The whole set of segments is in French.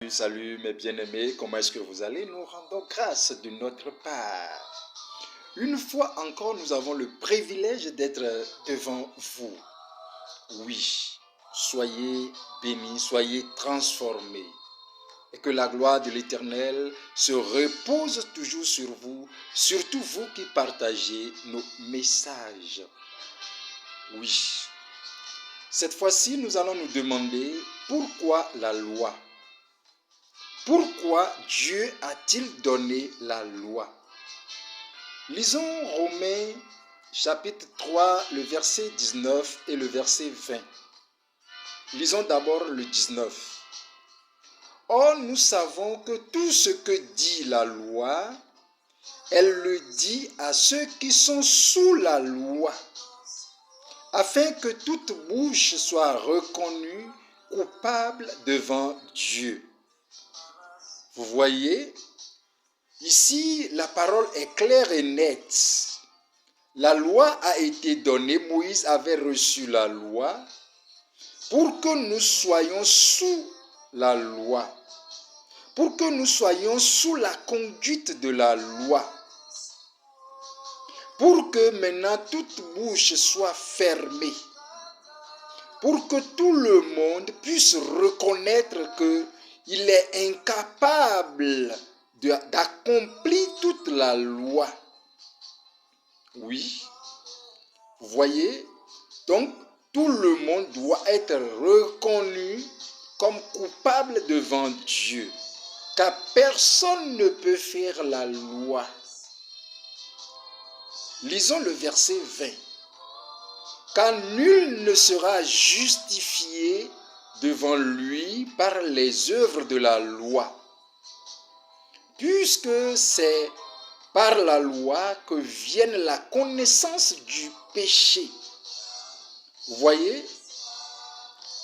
Salut mes bien-aimés, comment est-ce que vous allez? Nous rendons grâce de notre part. Une fois encore, nous avons le privilège d'être devant vous. Oui, soyez bénis, soyez transformés. Et que la gloire de l'Éternel se repose toujours sur vous, surtout vous qui partagez nos messages. Oui, cette fois-ci, nous allons nous demander pourquoi la loi? Pourquoi Dieu a-t-il donné la loi? Lisons Romains chapitre 3, le verset 19 et le verset 20. Lisons d'abord le 19. Or, nous savons que tout ce que dit la loi, elle le dit à ceux qui sont sous la loi, afin que toute bouche soit reconnue coupable devant Dieu. Vous voyez, ici, la parole est claire et nette. La loi a été donnée, Moïse avait reçu la loi pour que nous soyons sous la loi, pour que nous soyons sous la conduite de la loi, pour que maintenant toute bouche soit fermée, pour que tout le monde puisse reconnaître qu'il est incapable d'accomplir toute la loi. Oui, vous voyez, donc tout le monde doit être reconnu comme coupable devant Dieu, car personne ne peut faire la loi. Lisons le verset 20. Car nul ne sera justifié devant lui par les œuvres de la loi, puisque c'est par la loi que vienne la connaissance du péché. Vous voyez,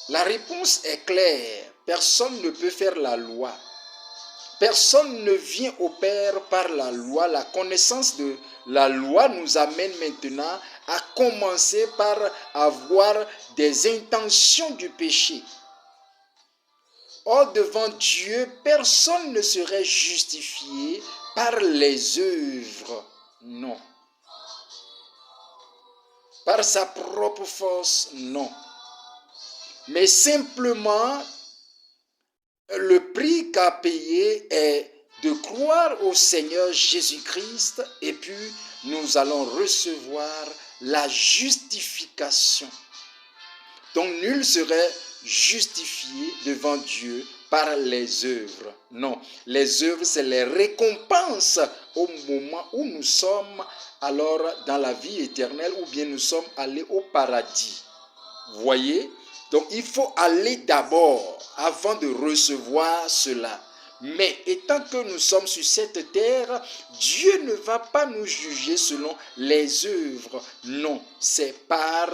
la réponse est claire. Personne ne peut faire la loi. Personne ne vient au Père par la loi. La connaissance de la loi nous amène maintenant à commencer par avoir des intentions du péché. Or, devant Dieu, personne ne serait justifié par les œuvres. Non. Par sa propre force, non. Mais simplement, le prix qu'a payé est de croire au Seigneur Jésus-Christ et puis nous allons recevoir la justification. Donc nul serait justifié devant Dieu par les œuvres. Non, les œuvres, c'est les récompenses au moment où nous sommes alors dans la vie éternelle ou bien nous sommes allés au paradis. Vous voyez? Donc il faut aller d'abord avant de recevoir cela. Mais étant que nous sommes sur cette terre, Dieu ne va pas nous juger selon les œuvres. Non, c'est par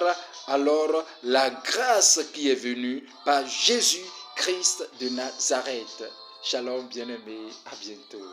alors la grâce qui est venue par Jésus-Christ de Nazareth. Shalom bien-aimés, à bientôt.